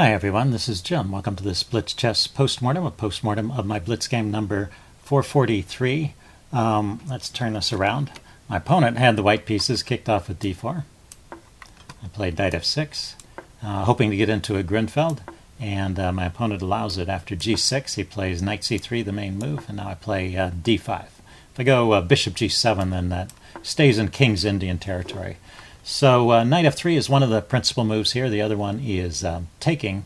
Hi everyone, this is Jim. Welcome to this Blitz chess postmortem, a postmortem of my Blitz game number 443. Let's turn this around. My opponent had the white pieces kicked off with d4. I played knight f6, hoping to get into a Grunfeld, and my opponent allows it. After g6, he plays knight c3, the main move, and now I play d5. If I go bishop g7, then that stays in King's Indian territory. So knight f3 is one of the principal moves here. The other one is taking.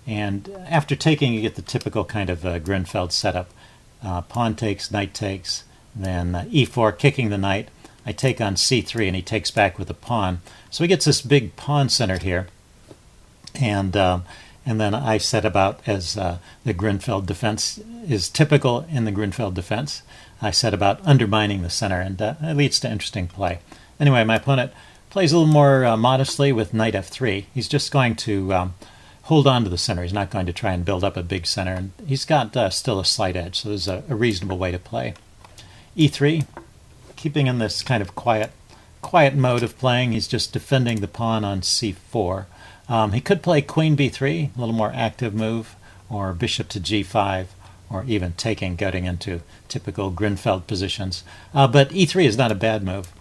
And after taking, you get the typical kind of Grunfeld setup. Pawn takes, knight takes, then e4, kicking the knight. I take on c3, and he takes back with a pawn. So he gets this big pawn center here. And then I set about, as the Grunfeld defense is typical in the Grunfeld defense, I set about undermining the center, and it leads to interesting play. Anyway, my opponent plays a little more modestly with knight f3. He's just going to hold on to the center. He's not going to try and build up a big center. And he's got still a slight edge, so there's a reasonable way to play. e3, keeping in this kind of quiet mode of playing. He's just defending the pawn on c4. He could play queen b3, a little more active move, or bishop to g5, or even taking, getting into typical Grunfeld positions. But e3 is not a bad move.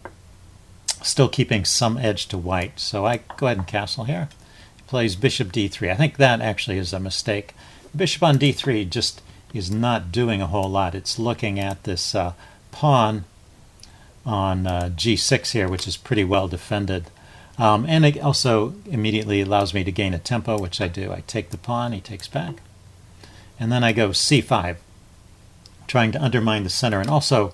Still keeping some edge to white, so I go ahead and castle here. He plays bishop d3. I think that actually is a mistake. Bishop on d3 just is not doing a whole lot. It's looking at this pawn on g6 here, which is pretty well defended. And it also immediately allows me to gain a tempo, which I do. I take the pawn, he takes back. And then I go c5, trying to undermine the center and also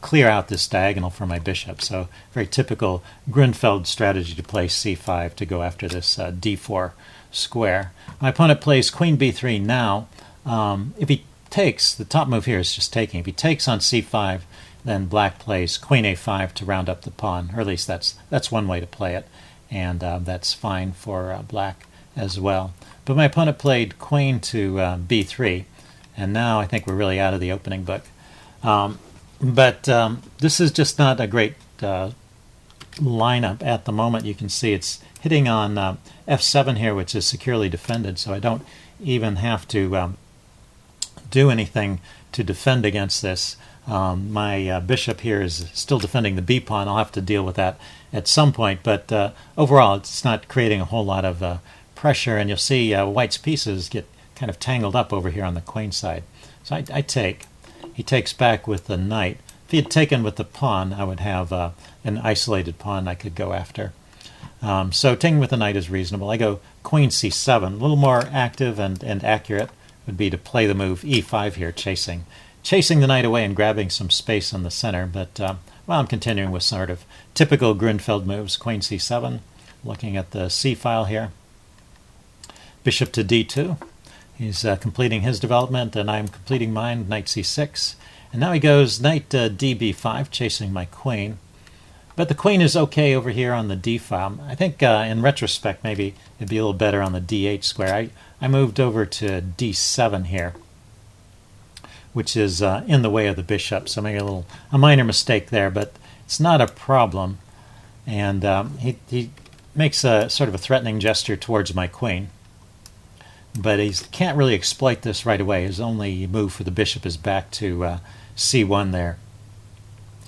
clear out this diagonal for my bishop. So very typical Grunfeld strategy to play c5 to go after this d4 square. My opponent plays queen b3 now. If he takes, the top move here is just taking. If he takes on c5, then black plays queen a5 to round up the pawn, or at least that's one way to play it, and that's fine for black as well. But my opponent played queen to b3, and now I think we're really out of the opening book. But this is just not a great lineup at the moment. You can see it's hitting on f7 here, which is securely defended, so I don't even have to do anything to defend against this. My bishop here is still defending the b-pawn. I'll have to deal with that at some point, but overall it's not creating a whole lot of pressure, and you'll see white's pieces get kind of tangled up over here on the queen side. So I take. He takes back with the knight. If he had taken with the pawn, I would have an isolated pawn I could go after. So taking with the knight is reasonable. I go queen c7. A little more active and accurate would be to play the move e5 here, chasing the knight away and grabbing some space in the center. But well, I'm continuing with sort of typical Grunfeld moves. Queen c7, looking at the c file here. Bishop to d2. He's completing his development, and I'm completing mine, knight c6. And now he goes knight db5, chasing my queen. But the queen is okay over here on the d file. I think in retrospect, maybe it'd be a little better on the d8 square. I moved over to d7 here, which is in the way of the bishop, so maybe a minor mistake there, but it's not a problem. And he makes a sort of a threatening gesture towards my queen. But he can't really exploit this right away. His only move for the bishop is back to c1 there.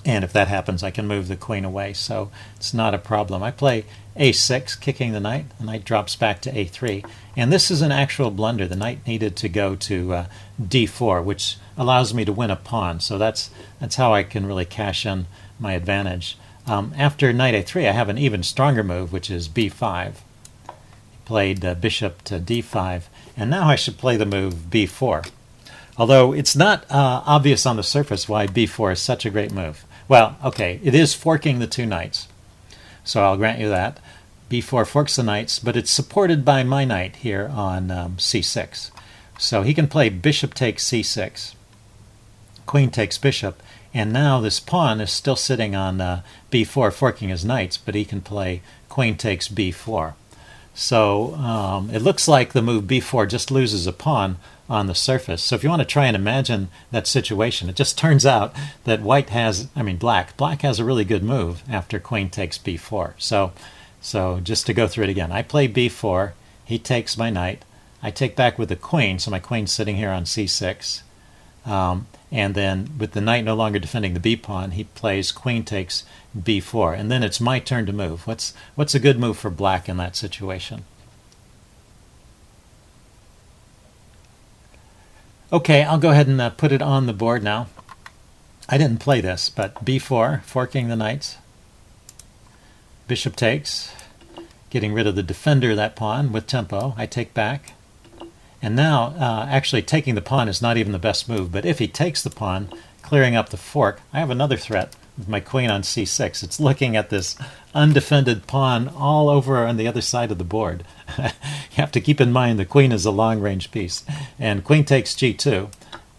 And if that happens, I can move the queen away, so it's not a problem. I play a6, kicking the knight. The knight drops back to a3. And this is an actual blunder. The knight needed to go to d4, which allows me to win a pawn. So that's how I can really cash in my advantage. After knight a3, I have an even stronger move, which is b5. Played bishop to d5, and now I should play the move b4. Although it's not obvious on the surface why b4 is such a great move. Well, okay, it is forking the two knights, so I'll grant you that. b4 forks the knights, but it's supported by my knight here on c6. So he can play bishop takes c6, queen takes bishop, and now this pawn is still sitting on b4, forking his knights, but he can play queen takes b4. So it looks like the move b4 just loses a pawn on the surface. So if you want to try and imagine that situation, it just turns out that black has a really good move after queen takes b4. So just to go through it again, I play b4, he takes my knight, I take back with the queen, so my queen's sitting here on c6. And then with the knight no longer defending the b pawn, he plays queen takes b4, and then it's my turn to move. What's a good move for black in that situation? Okay, I'll go ahead and put it on the board now. I didn't play this, but b4, forking the knights. Bishop takes, getting rid of the defender of that pawn with tempo. I take back. And now, actually taking the pawn is not even the best move, but if he takes the pawn, clearing up the fork, I have another threat with my queen on c6. It's looking at this undefended pawn all over on the other side of the board. You have to keep in mind the queen is a long-range piece. And queen takes g2.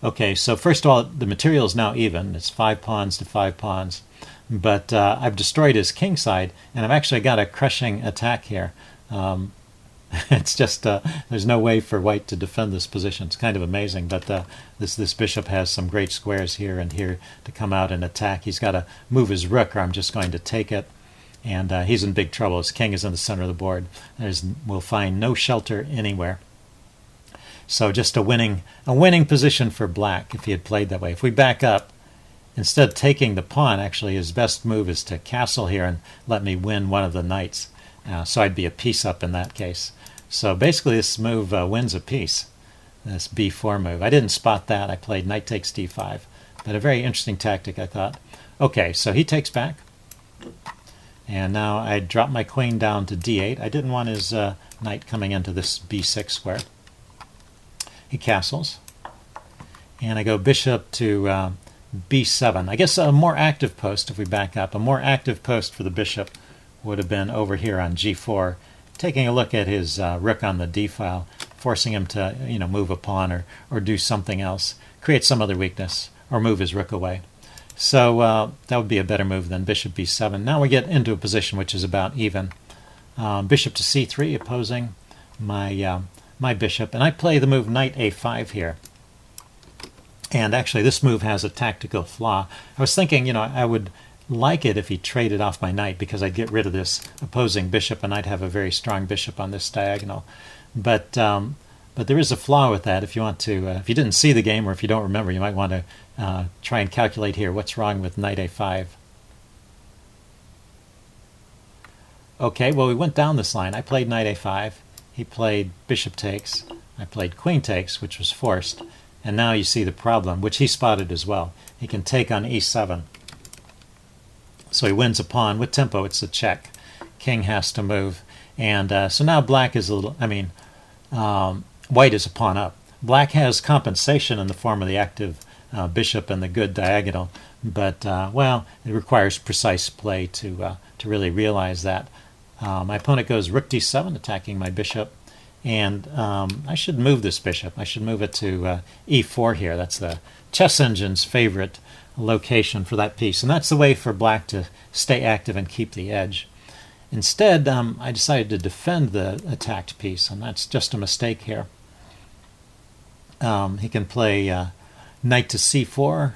Okay, so first of all, the material is now even. It's 5 pawns to 5 pawns. But I've destroyed his king side, and I've actually got a crushing attack here. It's just there's no way for white to defend this position. It's kind of amazing, but this bishop has some great squares here and here to come out and attack. He's got to move his rook, or I'm just going to take it, and he's in big trouble. His king is in the center of the board. We'll find no shelter anywhere. So just a winning position for black if he had played that way. If we back up, instead of taking the pawn, actually his best move is to castle here and let me win one of the knights. So I'd be a piece up in that case. So basically this move wins a piece, this b4 move. I didn't spot that. I played knight takes d5, but a very interesting tactic, I thought. Okay, so he takes back. And now I drop my queen down to d8. I didn't want his knight coming into this b6 square. He castles. And I go bishop to b7. I guess a more active post, if we back up, a more active post for the bishop would have been over here on g4, taking a look at his rook on the d file, forcing him to move a pawn or do something else, create some other weakness, or move his rook away. So that would be a better move than bishop b7. Now we get into a position which is about even. Bishop to c3, opposing my bishop, and I play the move knight a5 here. And actually this move has a tactical flaw. I was thinking, I would like it if he traded off my knight, because I'd get rid of this opposing bishop and I'd have a very strong bishop on this diagonal. But there is a flaw with that. If you want to, if you didn't see the game, or if you don't remember, you might want to try and calculate here what's wrong with knight a5. Okay, well, we went down this line. I played knight a5. He played bishop takes. I played queen takes, which was forced. And now you see the problem, which he spotted as well. He can take on e7. So he wins a pawn with tempo. It's a check. King has to move. And so now black is white is a pawn up. Black has compensation in the form of the active bishop and the good diagonal. But, well, it requires precise play to really realize that. My opponent goes rook d7, attacking my bishop. And I should move this bishop. I should move it to e4 here. That's the chess engine's favorite location for that piece. And that's the way for black to stay active and keep the edge. Instead, I decided to defend the attacked piece, and that's just a mistake here. He can play knight to c4,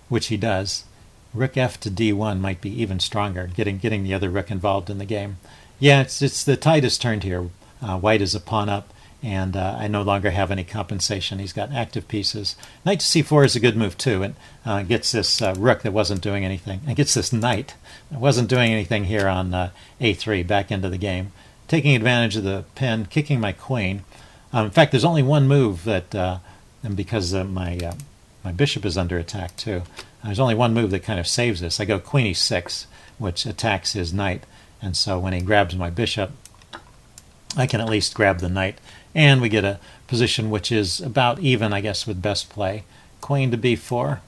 which he does. Rook f to d1 might be even stronger, getting the other rook involved in the game. Yeah, it's the tide has turned here. White is a pawn up, and I no longer have any compensation. He's got active pieces. Knight to c4 is a good move too. It gets this rook that wasn't doing anything. It gets this knight that wasn't doing anything here on a3 back into the game, taking advantage of the pin, kicking my queen. In fact, there's only one move that, and because my bishop is under attack too, there's only one move that kind of saves this. I go queen e6, which attacks his knight, and so when he grabs my bishop, I can at least grab the knight, and we get a position which is about even, I guess, with best play. Queen to b4.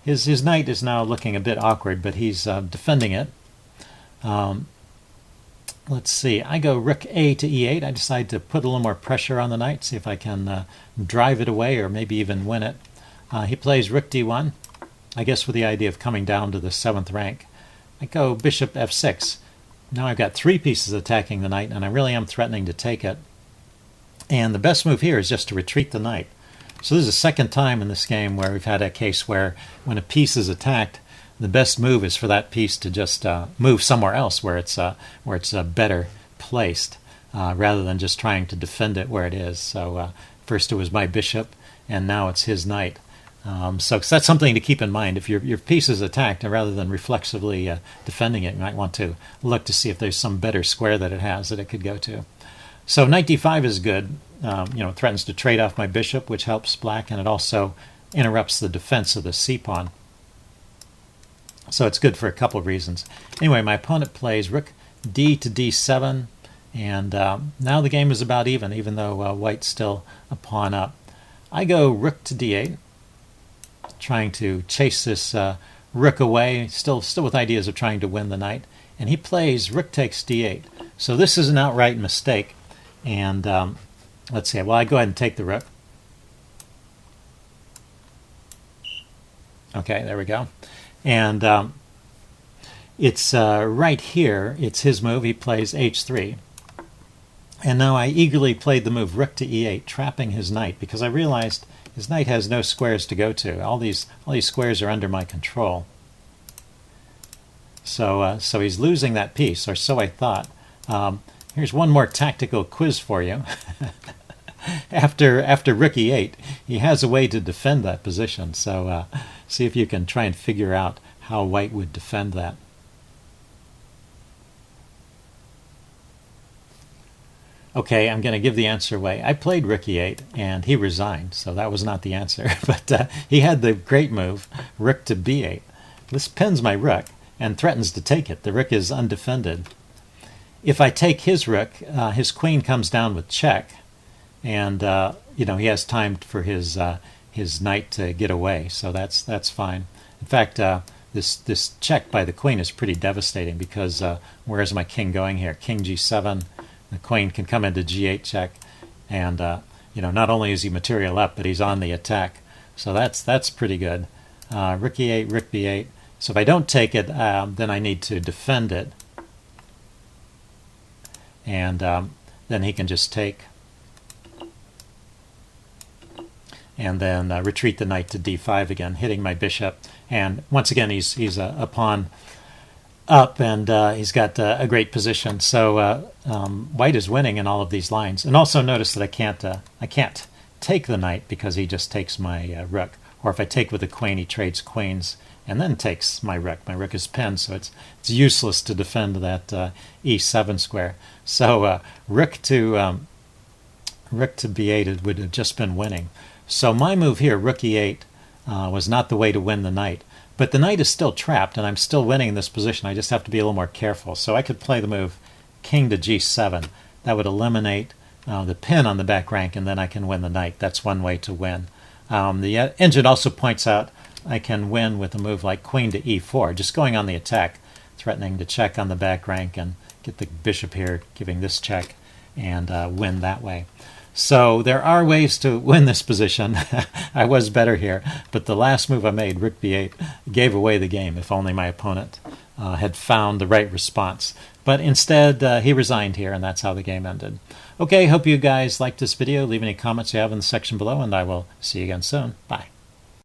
His knight is now looking a bit awkward, but he's defending it. Let's see. I go rook a to e8. I decide to put a little more pressure on the knight, see if I can drive it away or maybe even win it. He plays rook d1, I guess with the idea of coming down to the 7th rank. I go bishop f6. Now I've got 3 pieces attacking the knight, and I really am threatening to take it. And the best move here is just to retreat the knight. So this is the second time in this game where we've had a case where when a piece is attacked, the best move is for that piece to just move somewhere else where it's better placed. rather than just trying to defend it where it is. So first it was my bishop, and now it's his knight. So that's something to keep in mind. If your piece is attacked, and rather than reflexively defending it, you might want to look to see if there's some better square that it has that it could go to. So knight d5 is good. It threatens to trade off my bishop, which helps black, and it also interrupts the defense of the c-pawn. So it's good for a couple of reasons. Anyway, my opponent plays rook d to d7, and now the game is about even though white's still a pawn up. I go rook to d8, trying to chase this rook away, still with ideas of trying to win the knight. And he plays rook takes d8. So this is an outright mistake. And let's see, well, I go ahead and take the rook. Okay, there we go. And it's right here, it's his move. He plays h3. And now I eagerly played the move rook to e8, trapping his knight, because I realized his knight has no squares to go to. All these squares are under my control. So he's losing that piece, or so I thought. Here's one more tactical quiz for you. After rook e8, he has a way to defend that position. So see if you can try and figure out how white would defend that. Okay, I'm going to give the answer away. I played rook e8, and he resigned, so that was not the answer. But he had the great move, rook to b8. This pins my rook and threatens to take it. The rook is undefended. If I take his rook, his queen comes down with check, and he has time for his knight to get away, so that's fine. In fact, this check by the queen is pretty devastating, because where is my king going here? King g7. The queen can come into g8 check, and not only is he material up, but he's on the attack. So that's pretty good. Rook e8, rook b8. So if I don't take it, then I need to defend it, and then he can just take, and then retreat the knight to d5 again, hitting my bishop. And once again, he's a pawn up, and he's got a great position. So white is winning in all of these lines. And also notice that I can't take the knight, because he just takes my rook. Or if I take with the queen, he trades queens and then takes my rook. My rook is pinned, so it's useless to defend that e7 square. So rook to b8 would have just been winning. So my move here, rook e8, was not the way to win the knight. But the knight is still trapped, and I'm still winning in this position. I just have to be a little more careful. So I could play the move king to g7. That would eliminate the pin on the back rank, and then I can win the knight. That's one way to win. The engine also points out I can win with a move like queen to e4, just going on the attack, threatening to check on the back rank and get the bishop here, giving this check, and win that way. So there are ways to win this position. I was better here, but the last move I made, rook b8, gave away the game. If only my opponent had found the right response. But instead, he resigned here, and that's how the game ended. Okay, hope you guys liked this video. Leave any comments you have in the section below, and I will see you again soon. Bye.